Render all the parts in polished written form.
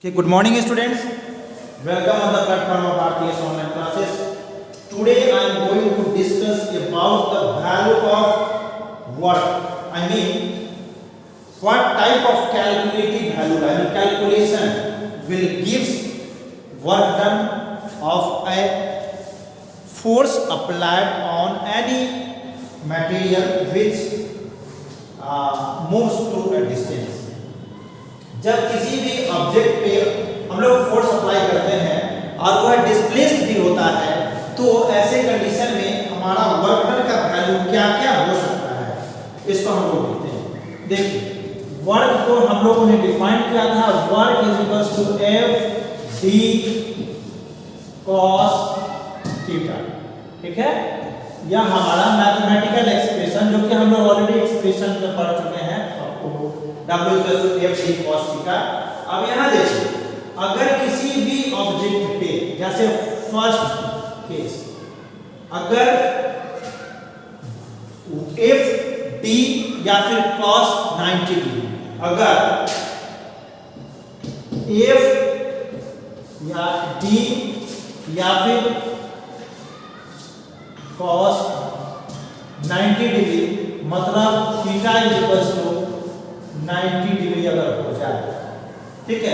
Okay, good morning students. Welcome on the platform of RTS online classes. Today I am going to discuss about the value of work. I mean, what type of calculative value, calculation will gives work done of a force applied on any material which moves through a distance. जब किसी भी object पे हम लोग force apply करते हैं और वह डिस्प्लेस्ड भी होता है तो ऐसे कंडीशन में हमारा वर्क डन का वैल्यू क्या क्या हो सकता है इसको हम लोग देखते हैं। देखिए वर्क को हम लोगों ने डिफाइन किया था, work is equals to F D cos theta. ठीक है, यह हमारा मैथमेटिकल एक्सप्रेशन जो कि हम लोग ऑलरेडी एक्सप्रेशन में पढ़ चुके हैं आपको W equals to F D cos theta. अब यहाँ देखिए, अगर किसी भी ऑब्जेक्ट पे जैसे फर्स्ट केस अगर एफ डी या फिर कॉस 90 डिग्री, अगर एफ या डी या फिर कॉस 90 डिग्री मतलब theta is equals to 90 degree अगर हो जाए, ठीक है,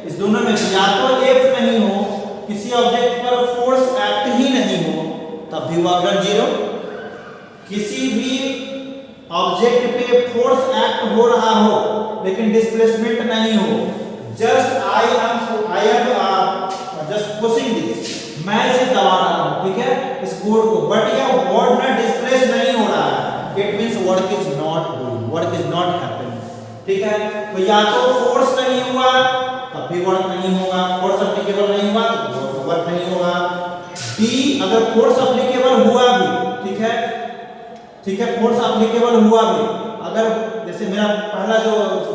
इस दोनों में या तो एफ नहीं हो, किसी ऑब्जेक्ट पर फोर्स एक्ट ही नहीं हो तब भी वर्क डन जीरो। किसी भी ऑब्जेक्ट पे फोर्स एक्ट हो रहा हो लेकिन डिस्प्लेसमेंट नहीं हो, just I am just pushing this, मैं इसे दबा रहा हूं, ठीक है, इस बोर्ड को, बट यह बोर्ड में डिस्प्लेस नहीं हो रहा है, it means work is not doing, work is not happening. ठीक है, तो या तो फोर्स नहीं हुआ तब भी वर्क नहीं होगा, फोर्स एप्लीकेबल नहीं हुआ तो वर्क नहीं होगा। डी अगर फोर्स एप्लीकेबल हुआ भी, ठीक है, फोर्स एप्लीकेबल हुआ भी, अगर जैसे मेरा पहला जो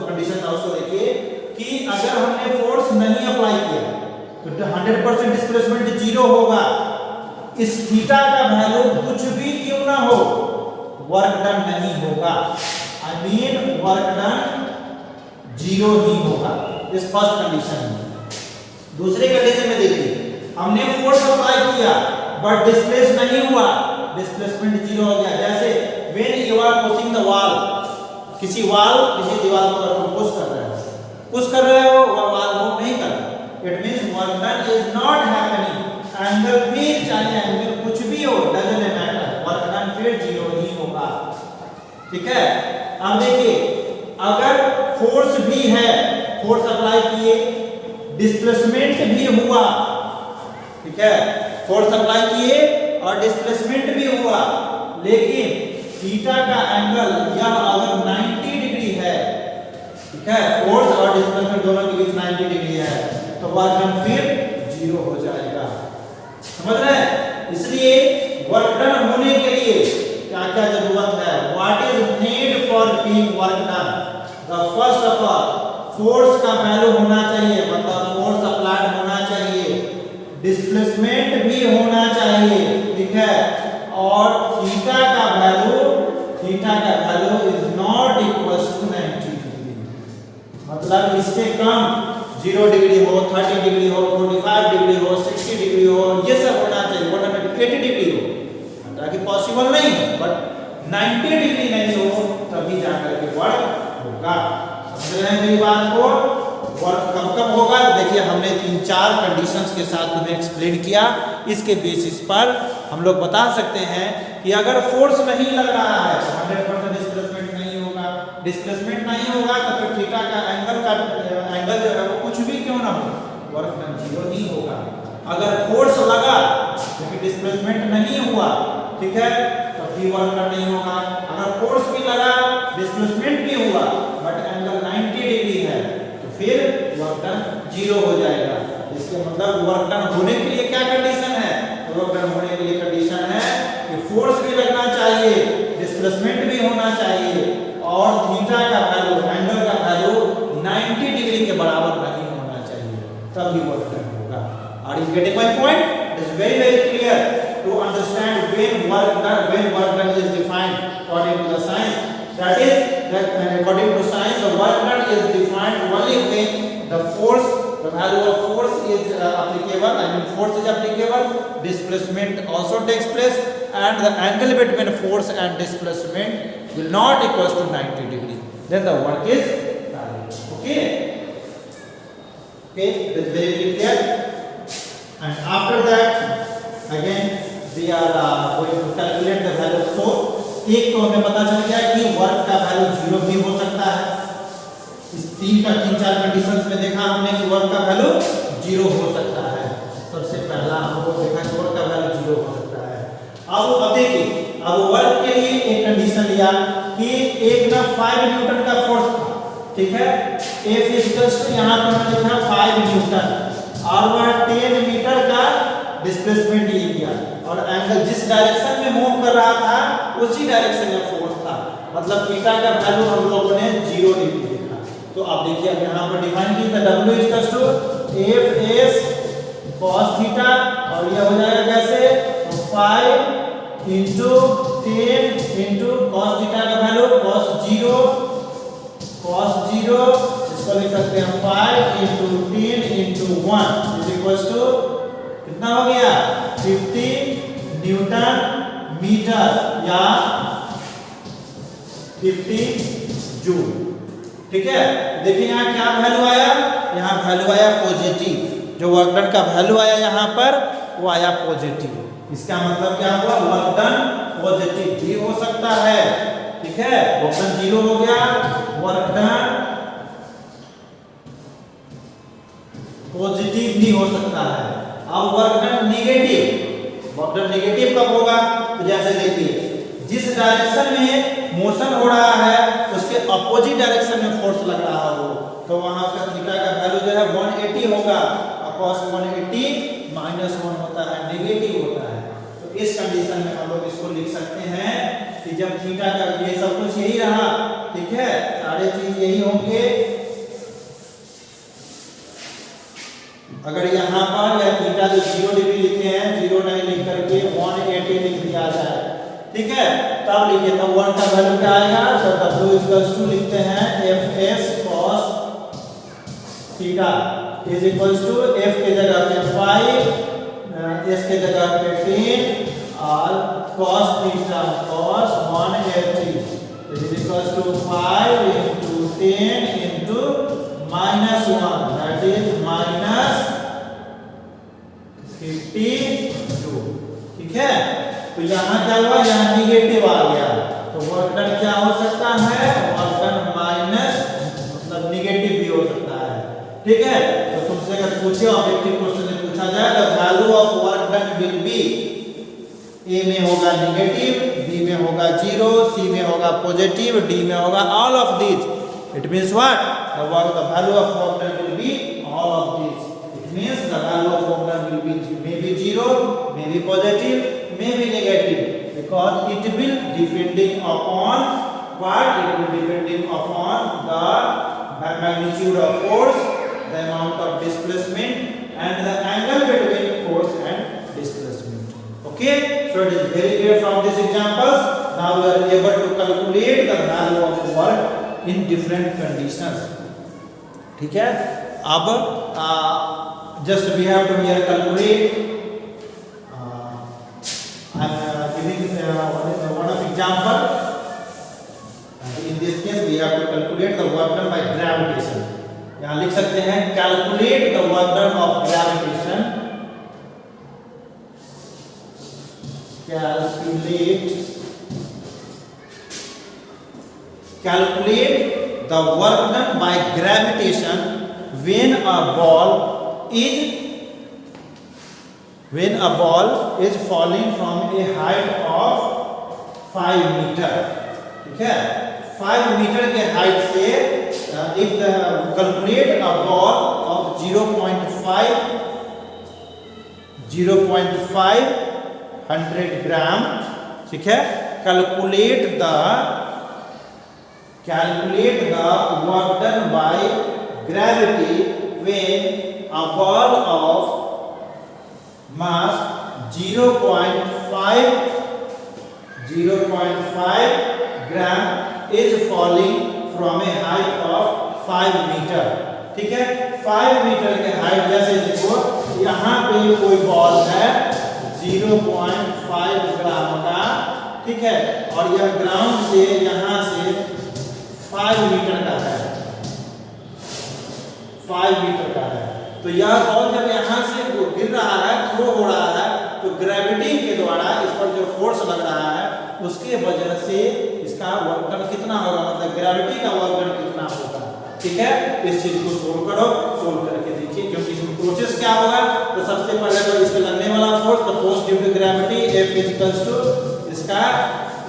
कंडीशन था उसको देखिए कि अगर हमने फोर्स नहीं अप्लाई किया तो 100% डिस्प्लेसमेंट जीरो होगा, इस थीटा का वैल्यू कुछ भी क्यों ना हो वर्क डन नहीं होगा, I mean work done zero ही होगा इस फर्स्ट कंडीशन में। दूसरी कंडीशन में देखिए, हमने फोर्स अप्लाई किया बट डिस्प्लेस नहीं हुआ, डिस्प्लेसमेंट जीरो हो गया। जैसे when you are pushing the wall, किसी दीवार को पुश कर रहे हो वह वॉल मूव नहीं कर रहा, it means work done is not happening. Angle भी चाहे एंगल कुछ भी हो डजंट मैटर, वर्क डन फिर जीरो ही होगा। ठीक है, अब देखिए अगर फोर्स भी है, फोर्स अप्लाई किए, डिस्प्लेसमेंट भी हुआ, ठीक है, फोर्स अप्लाई किए और डिस्प्लेसमेंट भी हुआ, लेकिन थीटा का एंगल यह अगर 90 डिग्री है, ठीक है, फोर्स और डिस्प्लेसमेंट दोनों के बीच 90 डिग्री है तो वर्क डन फिर जीरो हो जाएगा। समझ रहे हैं? इसलिए वर्क डन होने के लिए क्या क्या जरूरत है, what is need for being work done. The first of all force का वैल्यू होना चाहिए, मतलब फोर्स अप्लाइड होना चाहिए, डिस्प्लेसमेंट भी होना चाहिए, ठीक है, और थीटा का value is not equal to 90 degree, मतलब इससे कम 0 डिग्री हो, 30 डिग्री हो, 45 डिग्री हो, 60 डिग्री हो, ये सब होना चाहिए, वरना 80 डिग्री हो, ताकि पॉसिबल नहीं है, बट 90 डिग्री नहीं हो तभी जाकर के वर्क होगा। समझ रहे हैं मेरी बात को? वर्क कब होगा? देखिए हमने 3-4 कंडीशंस के साथ तुम्हें एक्सप्लेन किया, इसके बेसिस पर हम लोग बता सकते हैं कि अगर फोर्स नहीं लग रहा है तो 100% डिस्प्लेसमेंट नहीं होगा, डिस्प्लेसमेंट नहीं होगा तो फिर थीटा का एंगल जो है वो कुछ भी क्यों ना हो वर्क डन जीरो ही होगा। अगर फोर्स लगा लेकिन डिस्प्लेसमेंट नहीं हुआ, ठीक है, तो भी वर्क डन नहीं होगा। अगर फोर्स भी लगा, डिस्प्लेसमेंट भी हुआ बट एंगल 90 डिग्री है तो फिर वर्क डन जीरो हो जाएगा। इसके मतलब वर्क डन होने के लिए क्या कंडीशन है? तो वर्क डन होने के लिए कंडीशन है कि फोर्स भी लगना चाहिए, डिस्प्लेसमेंट भी होना चाहिए और थीटा का वैल्यू, एंगल का वैल्यू 90 डिग्री के बराबर नहीं होना चाहिए, तभी वर्क डन होगा। Are you getting my point? It is very clear to understand when work done is defined according to the science. That is, according to science, the work done is defined only when the force the value of force is applicable, I mean force is applicable, displacement also takes place, and the angle between force and displacement will not equals to 90 degree. Then the work is valid. Okay, that is very clear. And after that again we are going to calculate the value. So एक तो हमें पता चल गया कि work का value 0 भी हो सकता है। इस तीन चार कंडीशंस में देखा हमने कि वर्क का वैल्यू 0 हो सकता है। सबसे पहला हमको देखा कि वर्क का वैल्यू 0 हो सकता है। अब देखिए, अब वर्क के लिए एक कंडीशन लिया कि एक ना 5 न्यूटन का फोर्स था, ठीक है। F इक्वल्स टू यहां पर हमने लिखा 5 न्यूटन और वह 10 मीटर का डिस्प्लेसमेंट ये किया और एंगल जिस डायरेक्शन में मूव कर रहा था उसी डायरेक्शन में फोर्स था, मतलब थीटा का वैल्यू हम लोगों ने 0 डिग्री देखा। तो आप देखिए अब यहाँ पर डिफाइन की था W equals to F S cos theta और ये हो जाएगा कैसे 5 into 10 into cos थीटा का वैल्यू cos 0 इसको लिख सकते हैं 5 into 10 into 1 is equals to कितना हो गया 50 न्यूटन मीटर या 50 जूल, ठीक है। देखिए यहाँ क्या वैल्यू आया, यहाँ वैल्यू आया पॉजिटिव, जो वर्क डन का वैल्यू आया यहाँ पर वो आया पॉजिटिव। इसका मतलब क्या हुआ, वर्क डन पॉजिटिव भी हो सकता है, ठीक है। वर्क डन 0 हो गया, वर्क डन पॉजिटिव भी हो सकता है। अब वर्क डन नेगेटिव कब होगा, तो जैसे देखिए जिस डायरेक्शन में मोशन हो रहा है उसके अपोजिट डायरेक्शन में फोर्स लग रहा हो तो वहां उसका थीटा का वैल्यू जो है 180 होगा और cos 180 -1 होता है, नेगेटिव होता है। तो इस कंडीशन में हम लोग इसको लिख सकते हैं कि जब थीटा का ये सब कुछ यही रहा, ठीक है, सारे चीज यही होंगे। अगर यहाँ पर या थीटा जो 0 डिग्री लिखे हैं 0 नहीं लिख करके 180 लिख दिया जाए, ठीक है, तब लिखिए तब वर्क का वैल्यू क्या आएगा, तो W इक्वल्स टू लिखते हैं Fs cos theta is equals to F के जगह पे 5 S के जगह पे 10 और cos theta cos 180 is equals to 5 into 10 into -1 that is -52, ठीक है। तो यहाँ क्या हुआ, यहाँ निगेटिव आ गया तो वर्क डन क्या हो सकता है, वर्क डन माइनस मतलब निगेटिव भी हो सकता है, ठीक है। तो तुमसे अगर पूछे ऑब्जेक्टिव क्वेश्चन में पूछा जाए तो value of work done will be, ए में होगा नेगेटिव, बी में होगा 0, सी में होगा पॉजिटिव, डी में होगा all of these. It means what, the value of work done will be all of these. It means the value of work done will be maybe 0, maybe positive, maybe negative, because it will depending upon what, it will depending upon the magnitude of force, the amount of displacement and the angle between force and displacement. Okay, so it is very clear from these examples. Now we are able to calculate the value of work in different conditions, ठीक है। अब just we have to here calculate, I am giving one of example. In this case we have to calculate the work done by gravitation. यहाँ लिख सकते हैं calculate the work done of gravitation, calculate the work done by gravitation when a ball is falling from a height of 5 meter, ठीक है। 5 metre के height से if the calculate a ball of 0.5 ग्राम, ठीक है, calculate the work done by gravity when a ball of mass 0.5 gram is falling from a height of 5 meter, ठीक है। 5 metre के height, जैसे देखो यहाँ पे कोई बॉल है 0.5 ग्राम का, ठीक है, और यह ग्राउंड से यहाँ से 5 मीटर का है, 5 मीटर का है। तो यह बॉल जब यहाँ से गिर रहा है, थ्रो हो रहा है, तो ग्रेविटी के द्वारा इस पर जो फोर्स लग रहा है उसके वजह से इसका वर्क डन कितना होगा, मतलब ग्रेविटी का वर्क डन कितना होगा, ठीक है। इस चीज को सोल्व करो, सोल्व करके देखिए, क्योंकि इसमें प्रोसेस क्या होगा, तो सबसे पहले तो इस पे लगने वाला फोर्स, तो force due to gravity F equals to इसका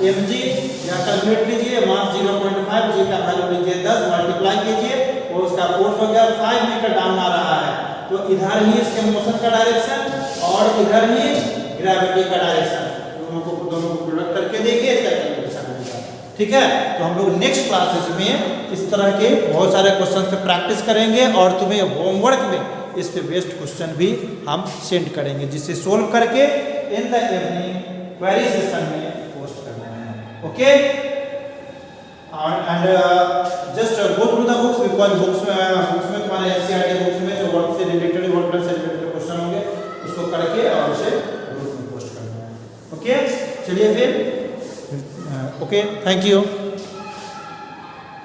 mg, या कैलकुलेट कीजिए, मास 0.5, g का वैल्यू लीजिए 10, मल्टीप्लाई कीजिए, और उसका फोर्स हो गया 5 मीटर डाउन आ रहा है, तो इधर ही इसके मोशन का डायरेक्शन और इधर ही ग्रेविटी का डायरेक्शन, दोनों को प्रोडक्ट करके देखिए, इसका कैलकुलेशन होगा, ठीक है। तो हम लोग नेक्स्ट क्लासेस में इस तरह के बहुत सारे क्वेश्चन पे प्रैक्टिस करेंगे, और तुम्हें होमवर्क में इस पे बेस्ड क्वेश्चन भी हम सेंड करेंगे, जिससे सोल्व करके in the evening query session में पोस्ट करना है, okay. And just go through the books, because books में तुम्हारे एनसीईआरटी बुक्स में जो वर्क से रिलेटेड, वर्क डन से रिलेटेड क्वेश्चन होंगे उसको करके और उसे ग्रुप में पोस्ट करना है, ओके। चलिए फिर, ओके, थैंक यू।